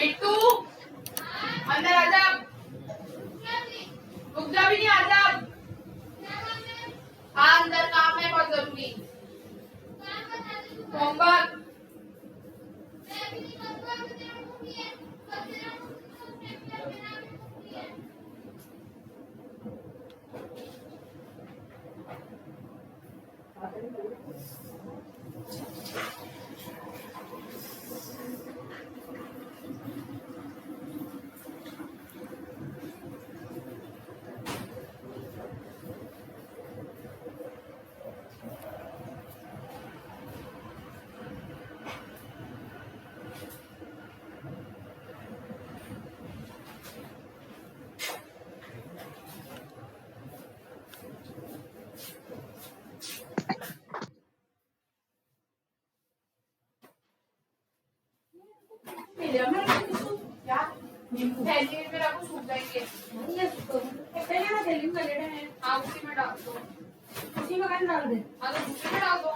बिट्टू अंदर आजा। रुक जा भी नहीं, आजा। हाँ अंदर काम है बहुत जरूरी। होमवर्क। थैली में रखो, सूख जाएंगे। पहले मैं थैली में लेना है। हाँ उसी में डाल दो। उसी में डाल दे। हाँ तो दूसरे में डाल दो।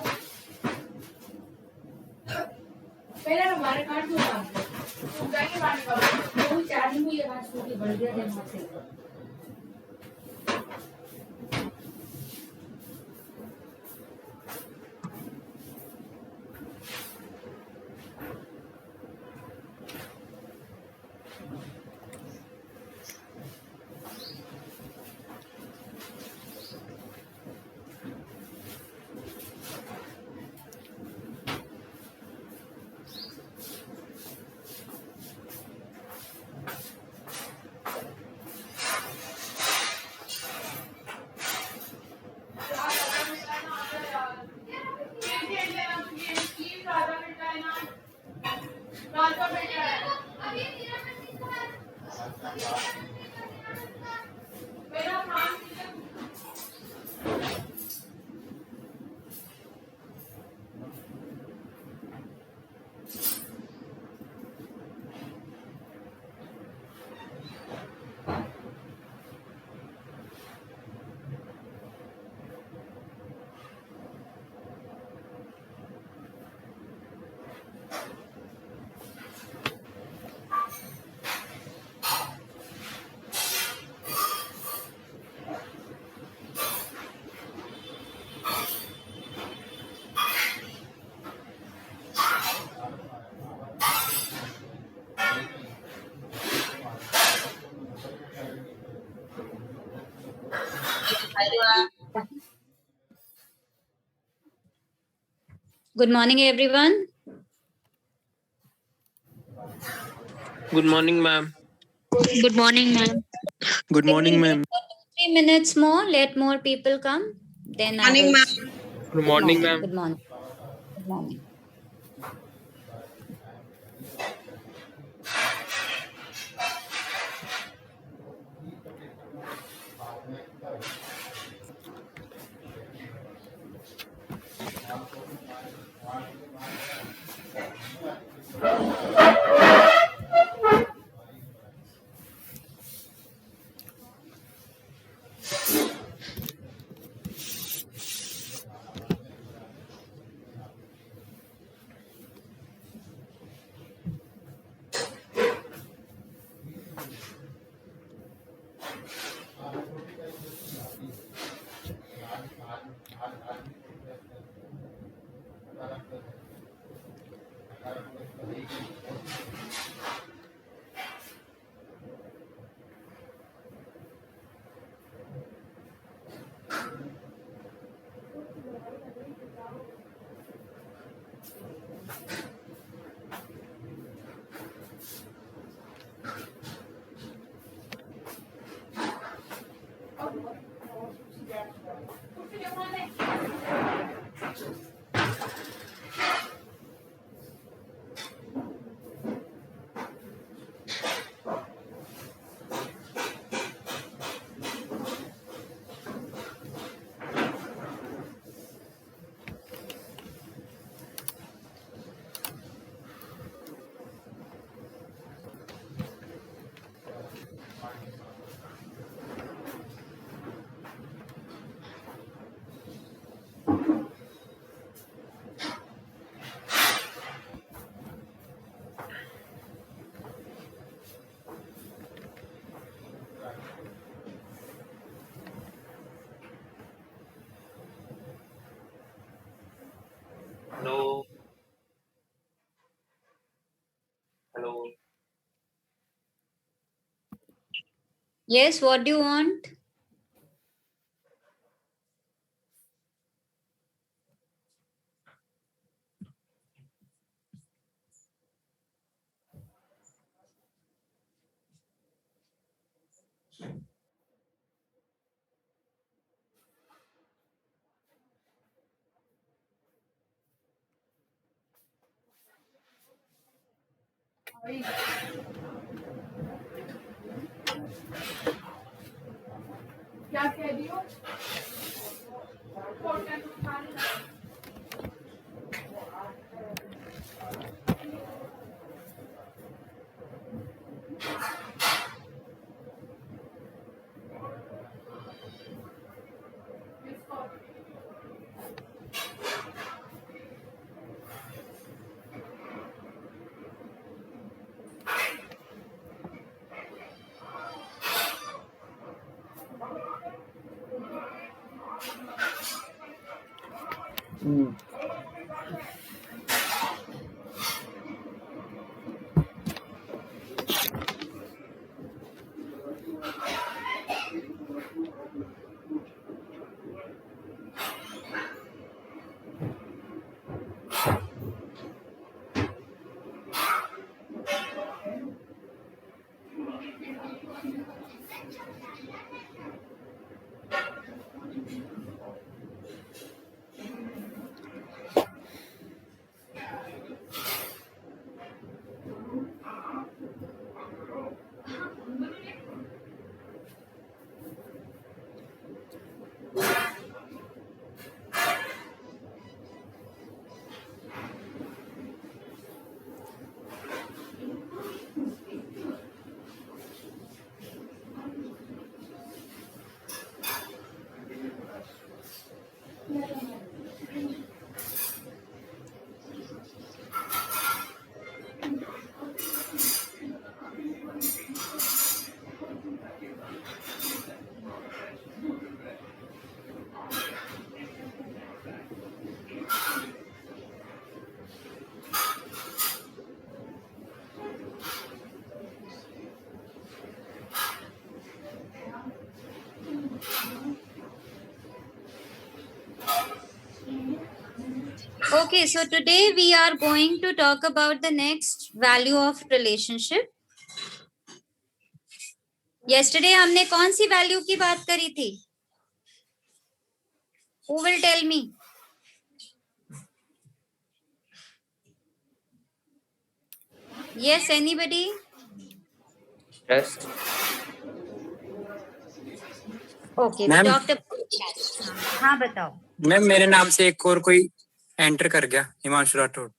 पहले हमारे कार्ड में डाल दो, सूख जाएंगे पानी का। वो चार्जिंग में ये बात सूख बढ़ गया जमा से। Good morning, everyone. Good morning, ma'am. Good morning, ma'am. Good morning, ma'am. 3 minutes more. Let more people come. Then morning, ma'am. Good morning, ma'am. Good morning. Good morning. Yes, what do you want? क्या कह रही हो? Okay, so today we are going to talk about the next value of relationship. Yesterday हमने कौन सी value की बात करी थी? Who will tell me? Yes, anybody? Trust. Okay, we Ma'am. talked about. हाँ बताओ. मैम मेरे नाम से एक और कोई एंटर कर गया, हिमांशु राठौड़.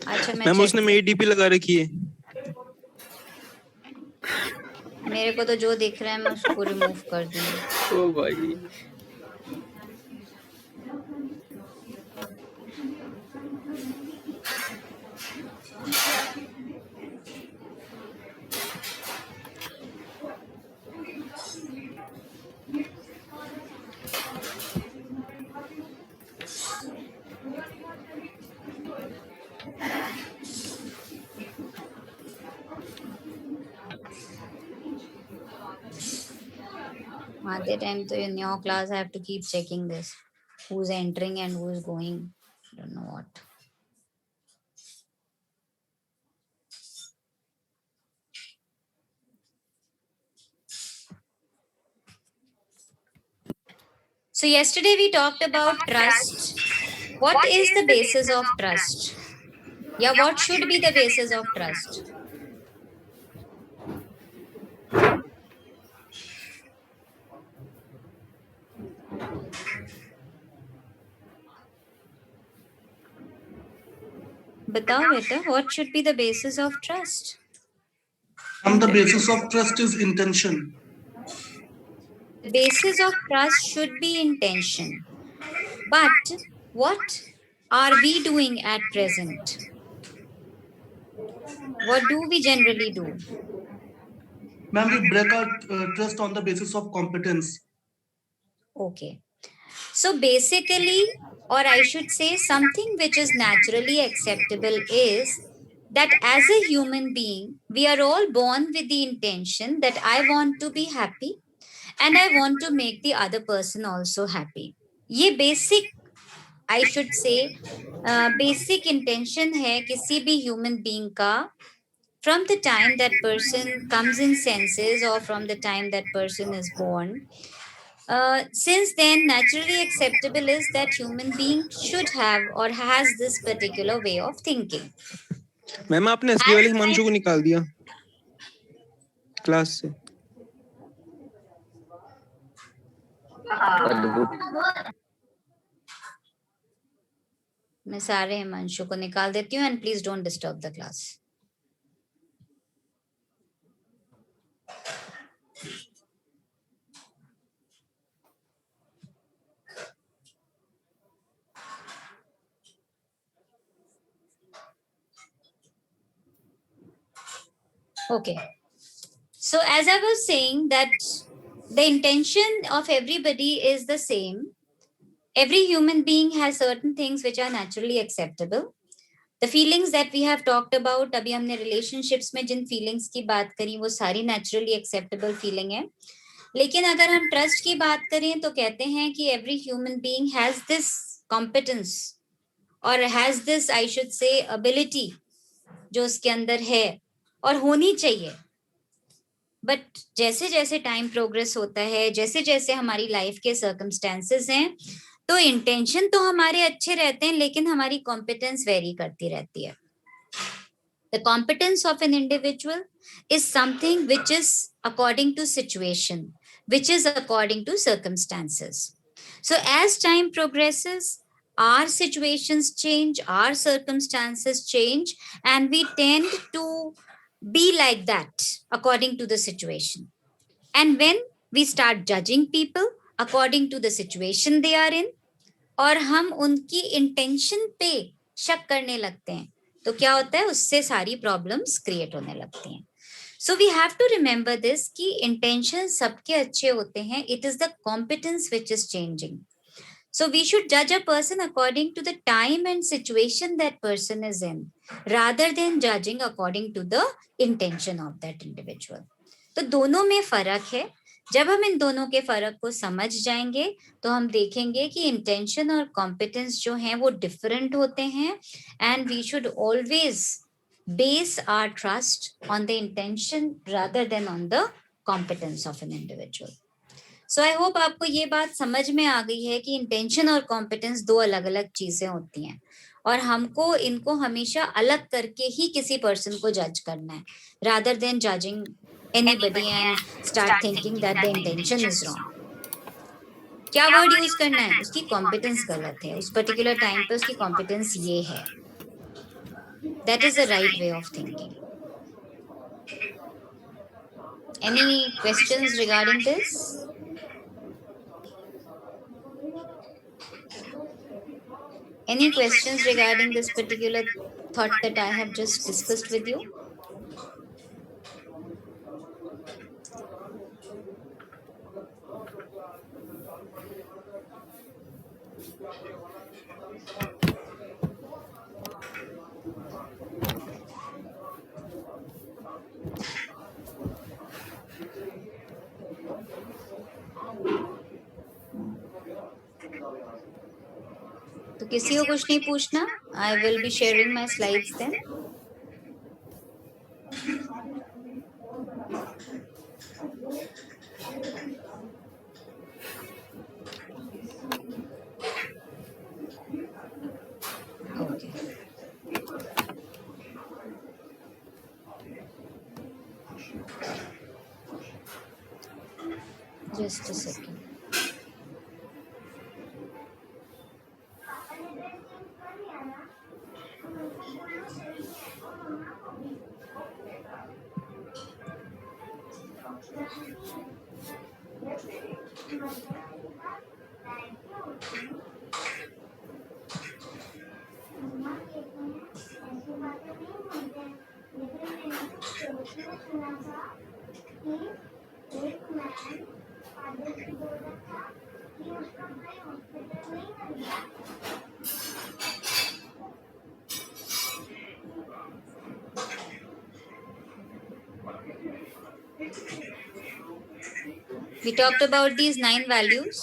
अच्छा मैं मैम check उसने मेरी डीपी लगा रखी है. मेरे को तो जो दिख रहा है मैं उसको रिमूव कर दूंगी. ओ भाई. At the time so in your class I have to keep checking this. Who's entering and who is going. Don't know what. So yesterday we talked about trust. What is the basis of trust? Yeah, what should be the basis of trust? Batao beta, what should be the basis of trust? And the basis of trust is intention. The basis of trust should be intention. But what are we doing at present? What do we generally do? Ma'am, we break our trust on the basis of competence. Okay. So basically, or I should say something which is naturally acceptable is that as a human being, we are all born with the intention that I want to be happy and I want to make the other person also happy. ये basic, I should say, basic intention है किसी भी human being का, from the time that person comes in senses or from the time that person is born. Since then, naturally acceptable is that human being should have or has this particular way of thinking. Ma'am आपने असली वाले हिमांशु को निकाल दिया class से। मैं सारे हिमांशु को निकाल देती हूँ, and please don't disturb the class. Okay. So as I was saying that the intention of everybody is the same. Every human being has certain things which are naturally acceptable. The feelings that we have talked about, अभी हमने relationships में जिन feelings की बात करी वो सारी naturally acceptable feeling है. लेकिन अगर हम trust की बात करें तो कहते हैं कि every human being has this competence or has this, I should say, ability जो उसके अंदर है और होनी चाहिए. बट जैसे जैसे टाइम प्रोग्रेस होता है, जैसे जैसे हमारी लाइफ के सर्कमस्टेंसेस हैं, तो इंटेंशन तो हमारे अच्छे रहते हैं लेकिन हमारी कॉम्पिटेंस वेरी करती रहती है. The competence of an individual is something which is according to situation, which is according to circumstances. So as time progresses, our situations change, our circumstances change, and we tend to be like that according to the situation. And when we start judging people according to the situation they are in, और हम उनकी intention पे शक करने लगते हैं, तो क्या होता है, उससे सारी problems create होने लगती हैं. So we have to remember this कि intention सबके अच्छे होते हैं. It is the competence which is changing. So we should judge a person according to the time and situation that person is in, rather than judging according to the intention of that individual. तो दोनों में फर्क है. जब हम इन दोनों के फर्क को समझ जाएंगे तो हम देखेंगे कि इंटेंशन और कॉम्पिटेंस जो हैं वो डिफरेंट होते हैं, and we should always base our trust on the intention rather than on the competence of an individual. So I hope आपको ये बात समझ में आ गई है कि इंटेंशन और कॉम्पिटेंस दो अलग अलग चीजें होती हैं और हमको इनको हमेशा अलग करके ही किसी पर्सन को जज करना है, rather than judging anybody and start thinking that the intention is wrong. क्या वर्ड यूज करना है, उसकी कॉम्पिटेंस गलत है, उस पर्टिकुलर टाइम पे उसकी कॉम्पिटेंस ये है. That is the right way of thinking. Any questions regarding this? Any questions regarding this particular thought that I have just discussed with you? तो किसी को कुछ नहीं पूछना. I will be sharing my slides then. Okay, just a second. We talked about these 9 values.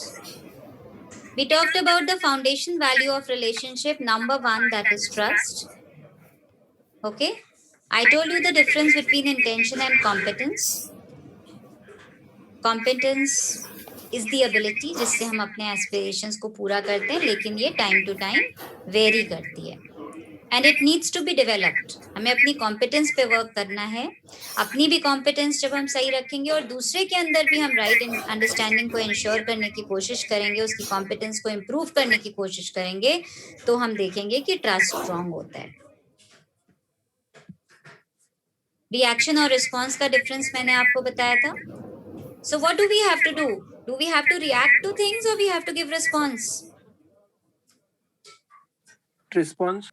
We talked about the foundation value of relationship, number 1, that is trust. Okay. I told you the difference between intention and competence. Competence is the ability जिससे हम अपने aspirations को पूरा करते हैं, लेकिन ये time to time vary करती है. And it needs to be developed. हमें अपनी competence पे work करना है. अपनी भी competence जब हम सही रखेंगे और दूसरे के अंदर भी हम right understanding को ensure करने की कोशिश करेंगे, उसकी competence को improve करने की कोशिश करेंगे, तो हम देखेंगे कि trust strong होता है. Reaction और response का difference मैंने आपको बताया था. So what do we have to do? Do we have to react to things or we have to give response? Response.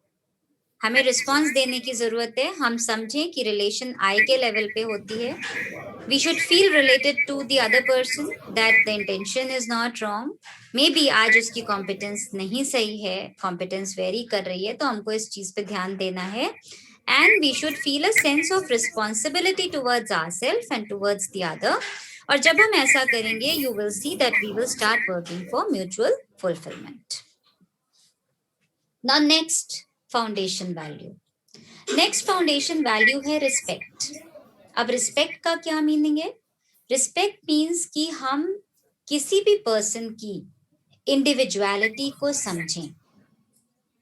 हमें रिस्पॉन्स देने की जरूरत है. हम समझें कि रिलेशन आई के लेवल पे होती है. We should feel related to the other person, that the intention is not wrong. Maybe आज उसकी कॉम्पिटेंस नहीं सही है, कॉम्पिटेंस वेरी कर रही है, तो हमको इस चीज पे ध्यान देना है. And we should feel a sense of responsibility towards ourself and towards the other. और जब हम ऐसा करेंगे, you will see that we will start working for mutual fulfilment. Now next foundation value. Next foundation value है respect. अब respect का क्या meaning है? रिस्पेक्ट मीन्स कि हम किसी भी पर्सन की इंडिविजुअलिटी को समझें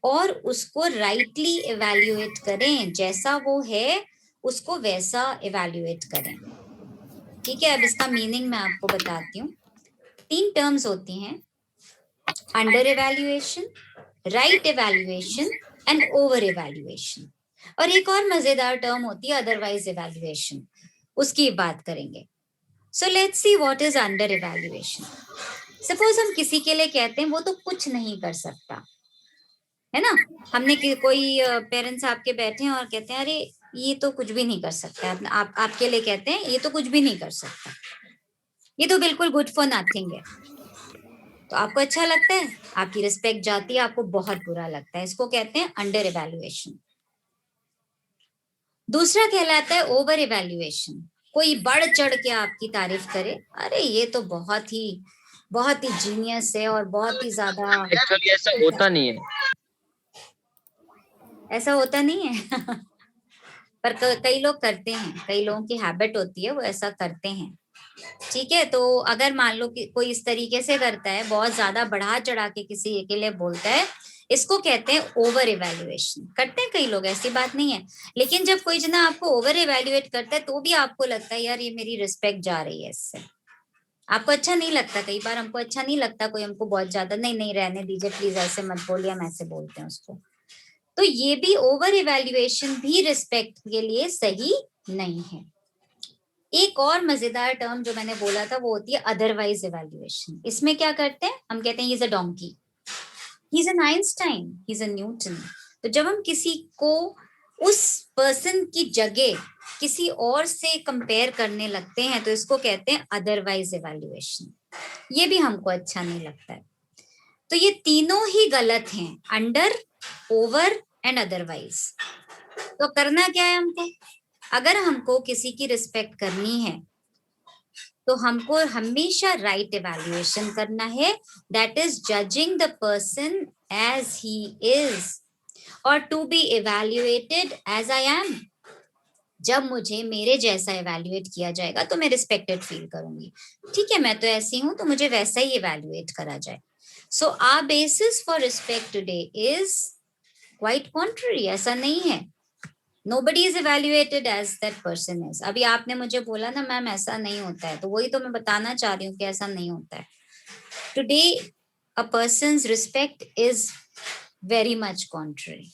और उसको राइटली इवैल्यूएट करें. जैसा वो है उसको वैसा इवैल्यूएट करें. ठीक है. अब इसका मीनिंग मैं आपको बताती हूँ. 3 टर्म्स होती हैं: under evaluation, right evaluation and over evaluation. और एक और मजेदार टर्म होती है अदरवाइज इवैल्यूएशन. उसकी बात करेंगे. So let's see what is under evaluation. Suppose हम किसी के लिए कहते हैं वो तो कुछ नहीं कर सकता, है ना. हमने कोई पेरेंट्स आपके बैठे हैं और कहते हैं अरे ये तो कुछ भी नहीं कर सकता. आप आपके लिए कहते हैं ये तो कुछ भी नहीं कर सकता, ये तो बिल्कुल गुड फॉर नथिंग है. तो आपको अच्छा लगता है, आपकी रिस्पेक्ट जाती है, आपको बहुत बुरा लगता है. इसको कहते हैं अंडर इवैल्यूएशन. दूसरा कहलाता है ओवर इवैल्यूएशन. कोई बढ़ चढ़ के आपकी तारीफ करे, अरे ये तो बहुत ही जीनियस है और बहुत ही ज्यादा. एक्चुअली ऐसा होता नहीं है. ऐसा होता नहीं है पर कई लोग करते हैं. कई लोगों की हैबिट होती है, वो ऐसा करते हैं. ठीक है. तो अगर मान लो कि कोई इस तरीके से करता है, बहुत ज्यादा बढ़ा चढ़ा के किसी के लिए बोलता है, इसको कहते हैं ओवर इवैल्यूएशन. करते हैं कई लोग, ऐसी बात नहीं है. लेकिन जब कोई जना आपको ओवर इवैल्यूएट करता है तो भी आपको लगता है यार ये मेरी रिस्पेक्ट जा रही है इससे. आपको अच्छा नहीं लगता. कई बार हमको अच्छा नहीं लगता, कोई हमको बहुत ज्यादा नहीं रहने दीजिए प्लीज, ऐसे मत बोलिए, हम ऐसे बोलते हैं उसको. तो ये भी ओवर इवैल्यूएशन भी रिस्पेक्ट के लिए सही नहीं है. एक और मजेदार टर्म जो मैंने बोला था वो होती है अदरवाइज इवैल्यूएशन. इसमें क्या करते हैं, हम कहते हैं he is a donkey, he is an Einstein, he is a Newton. तो जब हम किसी को उस पर्सन की जगह किसी और से कंपेयर करने लगते हैं तो इसको कहते हैं अदरवाइज इवैल्यूएशन. ये भी हमको अच्छा नहीं लगता है. तो ये तीनों ही गलत हैं, अंडर, ओवर एंड अदरवाइज. तो करना क्या है हमको? अगर हमको किसी की रिस्पेक्ट करनी है तो हमको हमेशा राइट इवैल्यूएशन करना है. That is judging the person as he is or to be evaluated as I am. जब मुझे मेरे जैसा इवैल्यूएट किया जाएगा तो मैं रिस्पेक्टेड फील करूंगी. ठीक है, मैं तो ऐसी हूं तो मुझे वैसा ही इवैल्यूएट करा जाए. So our basis for respect today is quite contrary. ऐसा नहीं है. Nobody is evaluated as that person is. अभी आपने मुझे बोला ना मैम ऐसा नहीं होता है, तो वही तो मैं बताना चाह रही हूँ कि ऐसा नहीं होता है. Today a person's respect is very much contrary.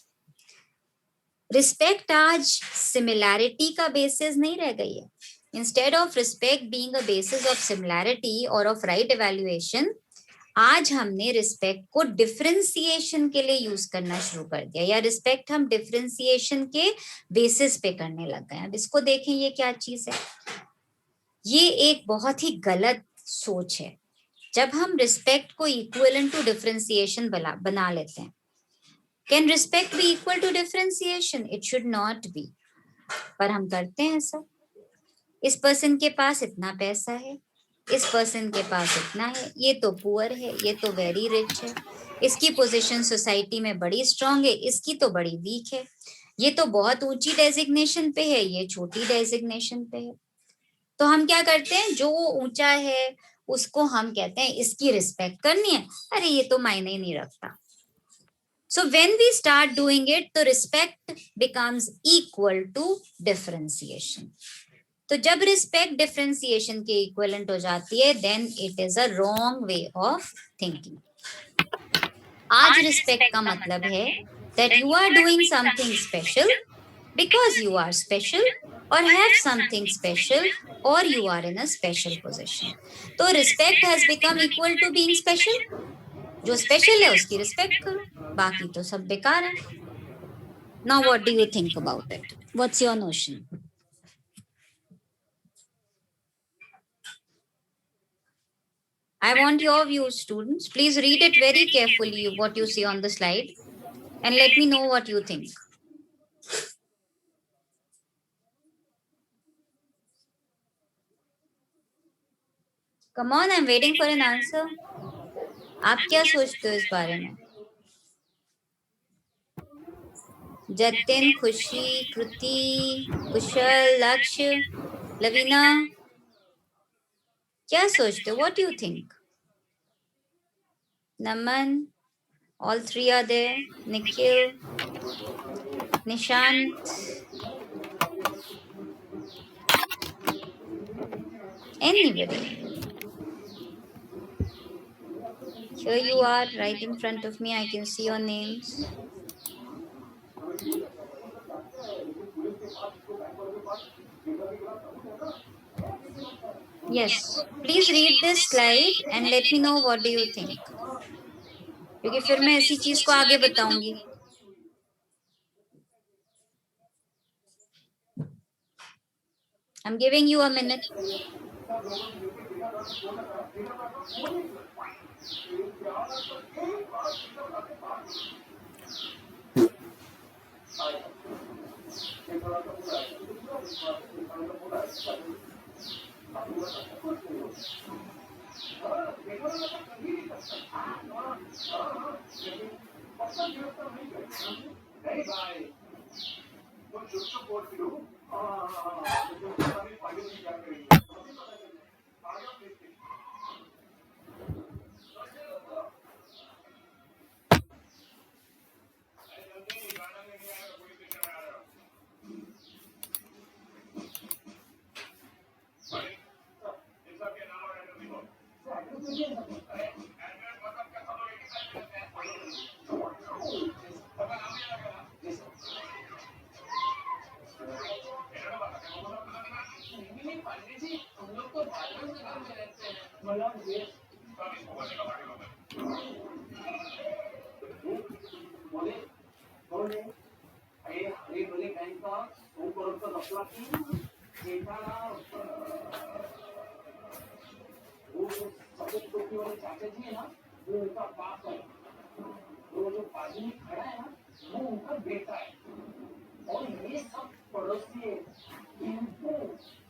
Respect आज similarity का basis नहीं रह गई है. Instead of respect being a basis of similarity or of right evaluation, आज हमने रिस्पेक्ट को डिफरेंशिएशन के लिए यूज करना शुरू कर दिया, या रिस्पेक्ट हम डिफरेंशिएशन के बेसिस पे करने लग गए. अब इसको देखें ये क्या चीज है. ये एक बहुत ही गलत सोच है. जब हम रिस्पेक्ट को इक्विवेलेंट टू डिफरेंशिएशन बना लेते हैं, can respect be equal to differentiation? It should not be. पर हम करते हैं ऐसा. इस पर्सन के पास इतना पैसा है, इस पर्सन के पास इतना है, ये तो पुअर है, ये तो वेरी रिच है, इसकी पोजीशन सोसाइटी में बड़ी स्ट्रांग है, इसकी तो बड़ी वीक है, ये तो बहुत ऊंची डेजिग्नेशन पे है, ये छोटी डेजिग्नेशन पे है। तो हम क्या करते हैं, जो ऊंचा है उसको हम कहते हैं इसकी रिस्पेक्ट करनी है, अरे ये तो मायने ही नहीं रखता। So when we start doing it, the respect becomes equal to differentiation. तो जब रिस्पेक्ट डिफरेंशिएशन के इक्विवेलेंट हो जाती है, then it is a wrong way of thinking. आज रिस्पेक्ट का मतलब है that you are doing something special because you are special or have something special or you are in a special position. तो respect has become equal to being special. जो special है उसकी respect करो, बाकी तो सब बेकार है। Now what do you think about it? What's your notion? I want your views, students. Please read it very carefully, what you see on the slide, and let me know what you think. Come on, I'm waiting for an answer. आप क्या सोचते हो इस बारे में? जतिन, खुशी, कृति, कुशल, लक्ष्य, लवीना, क्या सोचते हो? What do you think? Naman, all three are there. Nikhil, Nishant, anybody. Here you are, right in front of me. I can see your names. Yes, please read this slide and let me know what do you think. क्योंकि फिर मैं इसी चीज को आगे बताऊंगी। I'm giving you a minute.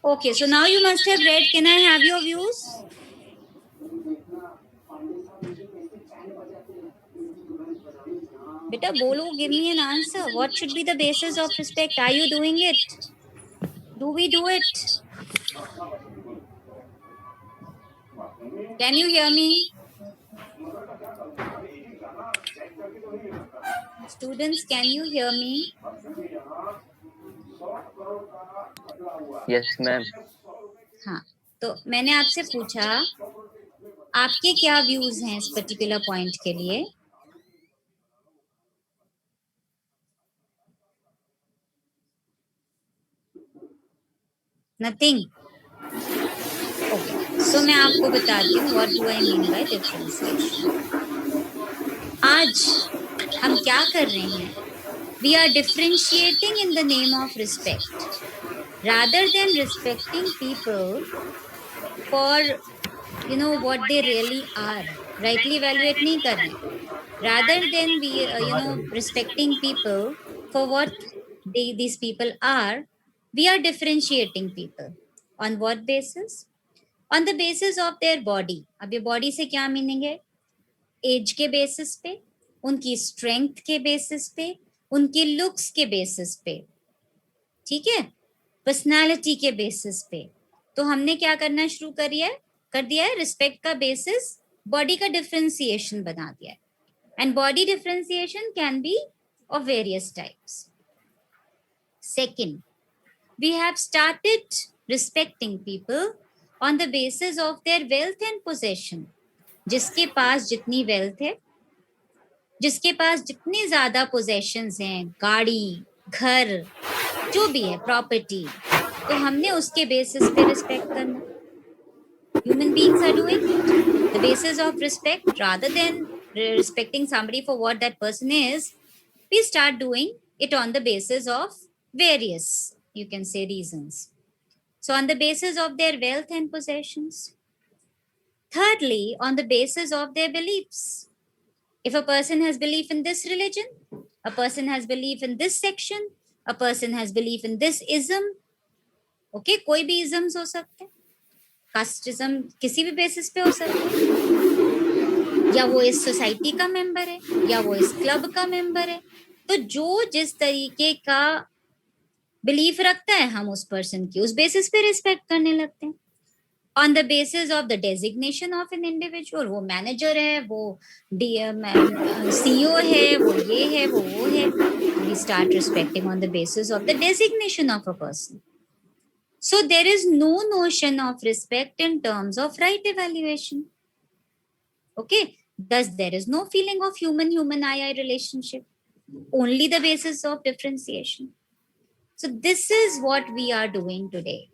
Okay, so now you must have read. Can I have your views? Beta, bolo, give me an answer. What should be the basis of respect? Are you doing it? Do we do it? Can you hear me? Students, can you hear me? Yes, ma'am. हाँ, तो मैंने आपसे पूछा आपके क्या views हैं इस particular point के लिए? नथिंग। ओके, सो मैं आपको बताती हूँ what do I mean by differentiation. आज हम क्या कर रहे हैं? We are differentiating in the name of respect rather than respecting people for what they really are, rightly evaluate nahi kar rahe, rather than we respecting people for what these people are, we are differentiating people On what basis? On the basis of their body. अब ये body से क्या meaning है? Age के basis पे, उनकी strength के basis पे, उनकी looks के basis पे, ठीक है, पर्सनालिटी के बेसिस पे. तो हमने क्या करना शुरू कर दिया है, रिस्पेक्ट का बेसिस बॉडी का डिफरेंशिएशन बना दिया है. And body differentiation can be of various types. Second, we have started respecting people on the basis of their wealth and possession. जिसके पास जितनी वेल्थ है, जिसके पास जितने ज्यादा पोजेशंस हैं, गाड़ी, घर, जो भी है प्रॉपर्टी, तो हमने उसके बेसिस पे रिस्पेक्ट करना. Human beings are doing the basis of respect rather than respecting somebody for what that person is. We start doing it on the basis of various, you can say, reasons. So on the basis of their wealth and possessions. Thirdly, on the basis of their beliefs. If a person has belief in this religion, a person has belief in this section, a person has belief in this ism. Okay, कोई भी isms हो सकते हैं. Casteism किसी भी basis पे हो सकता है, या वो इस सोसाइटी का मेंबर है, या वो इस क्लब का मेंबर है. तो जो जिस तरीके का बिलीफ रखता है, हम उस पर्सन की उस बेसिस पे रिस्पेक्ट करने लगते हैं. On the basis of the designation of an individual, वो मैनेजर है, वो CEO है, वो ये है, वो है. We start respecting on the basis of the designation of a person. So there is no notion of respect in terms of right evaluation. Okay, thus there is no feeling of human I relationship, only the basis of differentiation. So this is what we are doing today.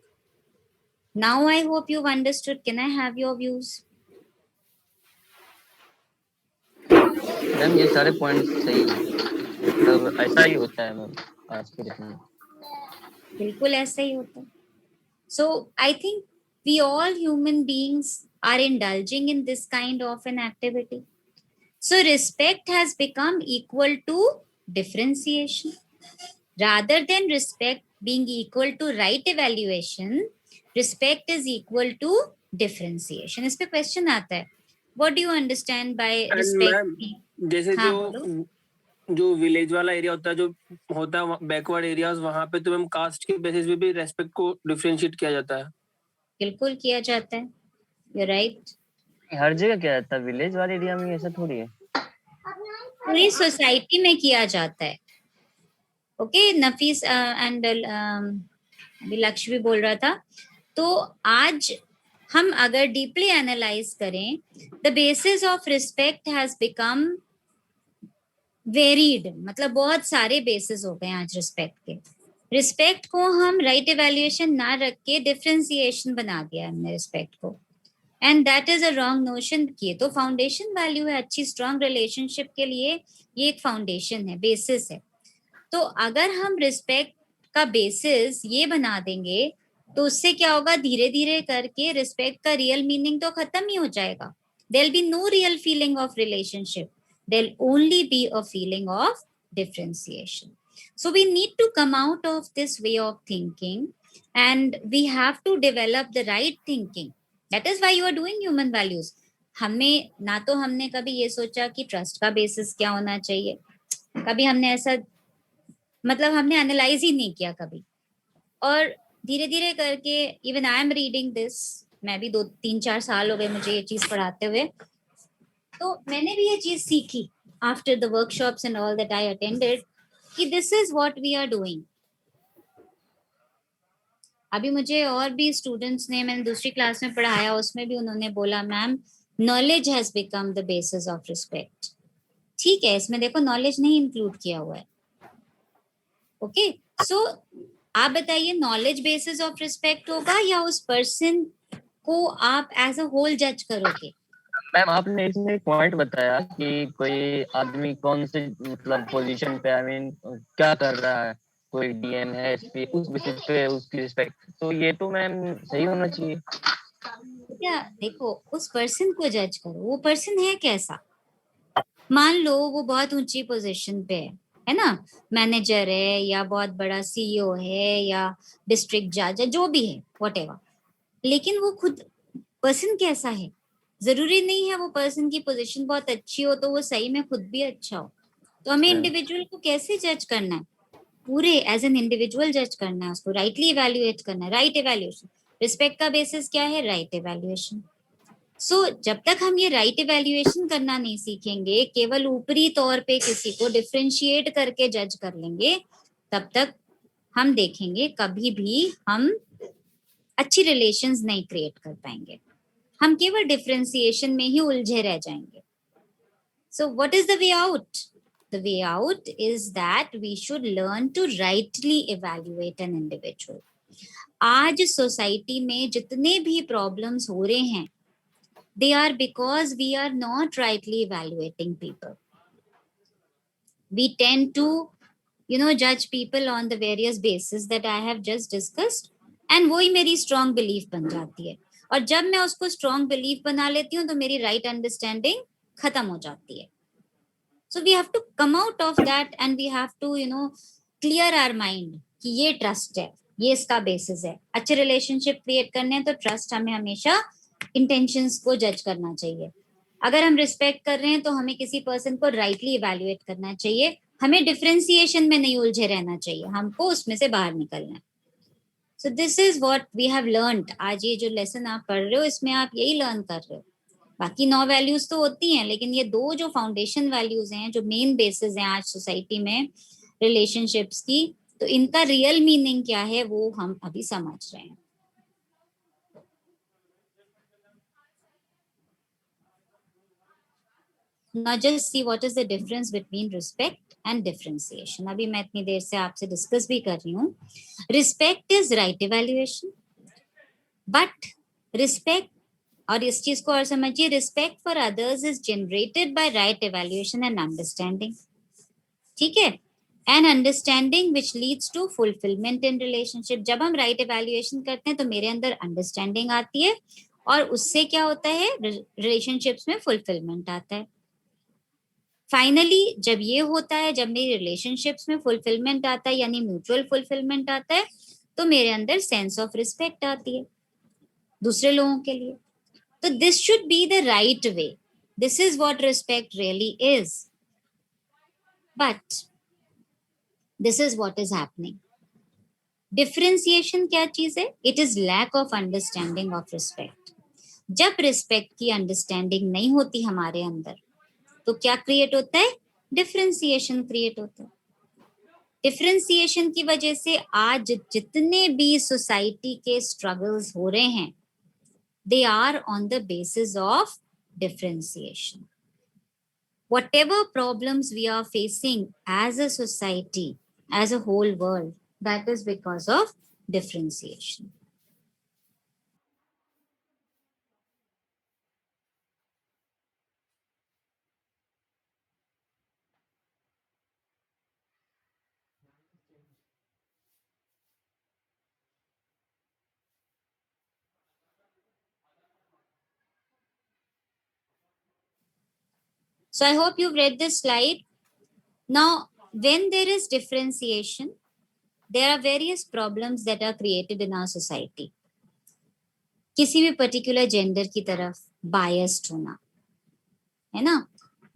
Now I hope you've understood. Can I have your views? Ma'am ये सारे points सही हैं, मतलब ऐसा ही होता है ma'am आज के डेट में. बिल्कुल ऐसा ही होता है. So I think we all human beings are indulging in this kind of an activity. So respect has become equal to differentiation. Rather than respect being equal to right evaluation, respect is equal to differentiation. इस पे question आता है, what do you understand by respect? जैसे हाँ, बोलो. जो village वाला area होता है, जो होता है बैकवर्ड एरियाज, वहां पे तो मैम कास्ट के बेसिस पे भी रेस्पेक्ट को डिफरेंशिएट किया जाता है. बिल्कुल किया जाता है. You're right. हर जगह क्या रहता है, विलेज वाले एरिया में ऐसा थोड़ी है. पूरी सोसाइटी में किया जाता है. ओके, नफीस एंड अभी लक्ष्य भी बोल रहा था. तो आज हम अगर डीपली एनालाइज करें, the basis of respect has become varied. मतलब बहुत सारे बेसिस हो गए आज रिस्पेक्ट के. रिस्पेक्ट को हम राइट इवैल्यूएशन ना रख के डिफरेंशिएशन बना दिया हमने रिस्पेक्ट को. And that is a wrong notion. ये तो फाउंडेशन वैल्यू है. अच्छी स्ट्रॉन्ग रिलेशनशिप के लिए ये एक फाउंडेशन है, बेसिस है. तो अगर हम रिस्पेक्ट का बेसिस ये बना देंगे, तो उससे क्या होगा, धीरे धीरे करके रिस्पेक्ट का रियल मीनिंग तो खत्म ही हो जाएगा. There be no real feeling of relationship. There only be a feeling of differentiation. So we need to come out of this way of thinking, and we have to develop the right thinking. That is why you are doing human values. हमने कभी ये सोचा कि trust का basis क्या होना चाहिए. कभी हमने ऐसा, मतलब हमने एनालाइज ही नहीं किया कभी. और धीरे धीरे करके even I am reading this, मैं भी 2-3-4 साल हो गए मुझे ये चीज पढ़ाते हुए. तो मैंने भी ये चीज सीखी after the workshops and all that I attended कि this is what we are doing. अभी मुझे और भी स्टूडेंट्स ने, मैंने दूसरी क्लास में पढ़ाया, उसमें भी उन्होंने बोला ma'am knowledge has become the basis of respect. ठीक है, इसमें देखो नॉलेज नहीं इंक्लूड किया हुआ है. ओके, सो आप बताइए, नॉलेज बेसिस ऑफ रिस्पेक्ट होगा या उस पर्सन को आप एज अ होल जज करोगे? मैम आपने इसमें एक पॉइंट बताया कि कोई आदमी कौन से मतलब पोजीशन पे, आई मीन क्या कर रहा है, कोई DM है, SP, उस बेसिस पे उसकी रिस्पेक्ट. तो ये तो मैम सही होना चाहिए. क्या देखो, उस पर्सन को जज करो, वो पर्सन है कैसा. मान लो वो बहुत ऊंची पोजीशन पे है ना, मैनेजर है, या बहुत बड़ा CEO है, या डिस्ट्रिक्ट जज है, जो भी है, व्हाटएवर. लेकिन वो खुद पर्सन कैसा है, जरूरी नहीं है वो पर्सन की पोजीशन बहुत अच्छी हो तो वो सही में खुद भी अच्छा हो। तो हमें इंडिविजुअल को कैसे जज करना है, पूरे एज एन इंडिविजुअल जज करना है, उसको राइटली इवैल्यूएट करना है, राइट इवैल्यूएशन। रिस्पेक्ट का बेसिस क्या है, राइट इवैल्यूएशन। सो जब तक हम ये राइट इवैल्यूएशन करना नहीं सीखेंगे, केवल ऊपरी तौर पे किसी को डिफरेंशिएट करके जज कर लेंगे, तब तक हम देखेंगे कभी भी हम अच्छी रिलेशंस नहीं क्रिएट कर पाएंगे, हम केवल डिफरेंशिएशन में ही उलझे रह जाएंगे। So what is the way out? The way out is that we should learn to rightly evaluate an individual. आज सोसाइटी में जितने भी प्रॉब्लम्स हो रहे हैं, they are because we are not rightly evaluating people. We tend to, judge people on the various bases that I have just discussed, and वही मेरी strong belief बन जाती है। और जब मैं उसको strong belief बना लेती हूँ तो मेरी right understanding खत्म हो जाती है। So we have to come out of that and we have to, clear our mind कि ये trust है, ये इसका basis है। अच्छे relationship create करने हैं तो trust हमें हमेशा intentions को judge करना चाहिए। अगर हम respect कर रहे हैं तो हमें किसी person को rightly evaluate करना चाहिए, हमें differentiation में नहीं उलझे रहना चाहिए, हमको उसमें से बाहर निकलना है। So this is what we have learned. आज ये जो lesson आप पढ़ रहे हो इसमें आप यही learn कर रहे हो। बाकी 9 वैल्यूज तो होती हैं, लेकिन ये 2 जो फाउंडेशन वैल्यूज हैं, जो मेन बेसिस हैं आज सोसाइटी में रिलेशनशिप्स की, तो इनका रियल मीनिंग क्या है वो हम अभी समझ रहे हैं। Now just see what is the difference between respect and differentiation. अभी मैं इतनी देर से आपसे डिस्कस भी कर रही हूँ। Respect is right evaluation, but respect, और इस चीज को और समझिए, respect for others is generated by right evaluation and understanding. ठीक है, and understanding which leads to fulfilment in relationship. जब हम राइट इवैल्यूएशन करते हैं तो मेरे अंदर अंडरस्टैंडिंग आती है और उससे क्या होता है, रिलेशनशिप्स में फुलफिलमेंट आता है। फाइनली जब ये होता है, जब मेरी रिलेशनशिप्स में फुलफिलमेंट आता है यानी म्यूचुअल फुलफिलमेंट आता है, तो मेरे अंदर सेंस ऑफ रिस्पेक्ट आती है दूसरे लोगों के लिए। So this should be the right way. This is what respect really is. But this is what is happening. Differentiation क्या चीज है? It is lack of understanding of respect. जब respect की understanding नहीं होती हमारे अंदर, तो क्या create होता है? Differentiation create होता है। Differentiation की वजह से आज जितने भी society के struggles हो रहे हैं, they are on the basis of differentiation. Whatever problems we are facing as a society, as a whole world, that is because of differentiation. So I hope you've read this slide. Now, when there is differentiation, there are various problems that are created in our society. किसी भी particular gender की तरफ biased होना, है ना,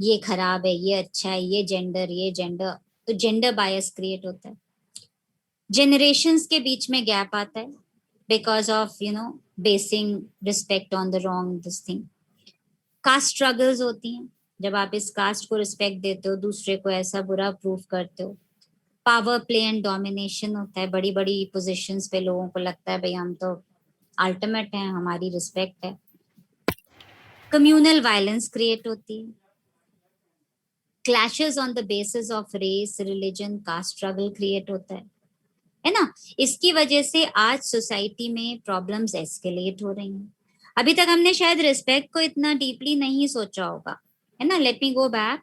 ये खराब है, ये अच्छा है, ये जेंडर, तो जेंडर बायस क्रिएट होता है। जनरेशंस के बीच में गैप आता है because of basing respect on the wrong this thing. Caste struggles होती हैं, जब आप इस कास्ट को रिस्पेक्ट देते हो, दूसरे को ऐसा बुरा प्रूफ करते हो। पावर प्ले एंड डोमिनेशन होता है, बड़ी बड़ी पोजीशंस पे लोगों को लगता है भाई हम तो अल्टीमेट हैं, हमारी रिस्पेक्ट है। कम्युनल वायलेंस क्रिएट होती है। Clashes on the basis of race, religion, caste struggle create होता है ना। इसकी वजह से आज सोसाइटी में प्रॉब्लम्स एस्केलेट हो रही हैं। अभी तक हमने शायद रिस्पेक्ट को इतना डीपली नहीं सोचा होगा, है ना। Let me go back.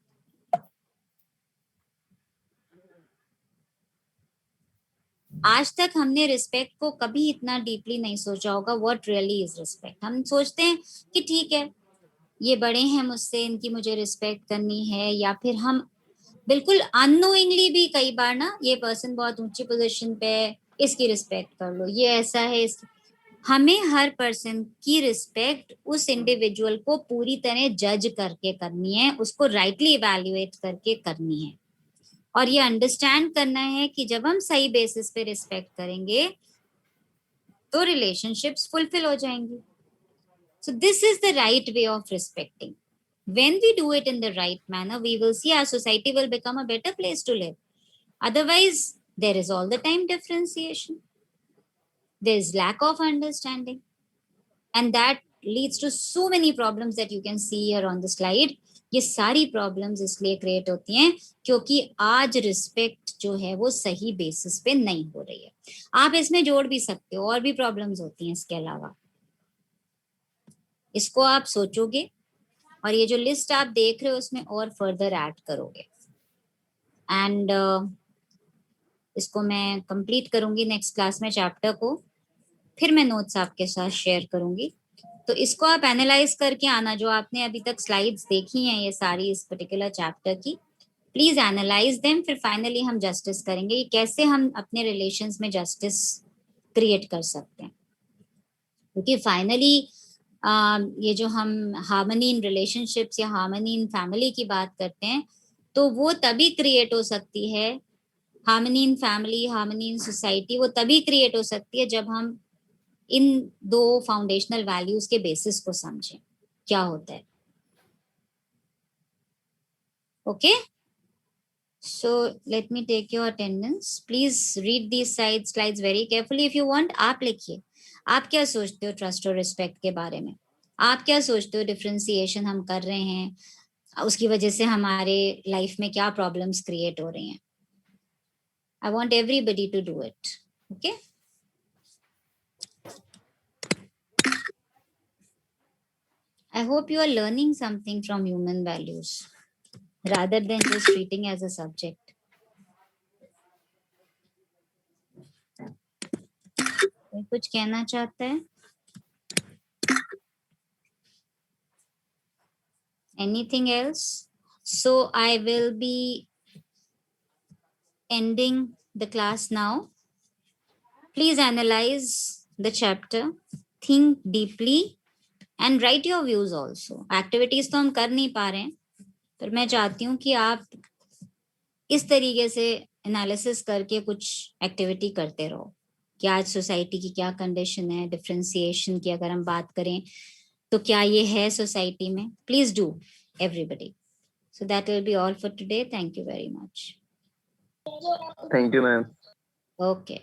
आज तक हमने रिस्पेक्ट को कभी इतना डीपली नहीं सोचा होगा। What really is respect. हम सोचते हैं कि ठीक है, ये बड़े हैं मुझसे, इनकी मुझे रिस्पेक्ट करनी है, या फिर हम बिल्कुल अननोइंगली भी कई बार ना, ये पर्सन बहुत ऊंची पोजीशन पे है, इसकी रिस्पेक्ट कर लो, ये ऐसा है हमें हर पर्सन की रिस्पेक्ट उस इंडिविजुअल को पूरी तरह जज करके करनी है, उसको राइटली इवैल्यूएट करके करनी है, और ये अंडरस्टैंड करना है कि जब हम सही बेसिस पे रिस्पेक्ट करेंगे तो रिलेशनशिप्स फुलफिल हो जाएंगी. So this is the right way of respecting. When we do it in the right manner, we will see our society will become a better place to live. Otherwise, there is all the time differentiation. There is lack of understanding. And that leads to so many problems that you can see here on the slide. ये सारी problems इसलिए create होती हैं क्योंकि आज respect जो है वो सही बेसिस पे नहीं हो रही है. आप इसमें जोड़ भी सकते हो, और भी प्रॉब्लम्स होती हैं इसके अलावा. इसको आप सोचोगे और ये जो लिस्ट आप देख रहे हो उसमें और फर्दर ऐड करोगे. एंड इसको मैं कंप्लीट करूंगी नेक्स्ट क्लास में चैप्टर को, फिर मैं नोट्स आपके साथ शेयर करूंगी. तो इसको आप एनालाइज करके आना. जो आपने अभी तक स्लाइड्स देखी हैं ये सारी इस पर्टिकुलर चैप्टर की, प्लीज एनालाइज देम. फिर फाइनली हम जस्टिस करेंगे कि कैसे हम अपने रिलेशंस में जस्टिस क्रिएट कर सकते हैं. क्योंकि फाइनली ये जो हम हार्मनी इन रिलेशनशिप्स या हार्मनी इन फैमिली की बात करते हैं, तो वो तभी क्रिएट हो सकती है, harmony in family, harmony in society, वो तभी क्रिएट हो सकती है जब हम इन दो फाउंडेशनल वैल्यूज के बेसिस को समझें क्या होता है. Okay, so let me take your attendance. Please read these slides very carefully. If you want आप लिखिए, आप क्या सोचते हो ट्रस्ट और रिस्पेक्ट के बारे में. आप क्या सोचते हो डिफरेंशिएशन हम कर रहे हैं, उसकी वजह से हमारे लाइफ में क्या प्रॉब्लम्स क्रिएट हो रही हैं. I want everybody to do it. Okay, I hope you are learning something from human values rather than just treating as a subject. कोई कुछ कहना चाहता है? Anything else? So I will be ending the class now. Please analyze the chapter, think deeply and write your views also. Activities तो हम कर नहीं पा रहे हैं, पर मैं चाहती हूँ कि आप इस तरीके से एनालिसिस करके कुछ एक्टिविटी करते रहो कि आज सोसाइटी की क्या कंडीशन है. डिफरेंशिएशन की अगर हम बात करें तो क्या ये है सोसाइटी में. Please do everybody. So that will be all for today. Thank you very much. Thank you ma'am. Okay.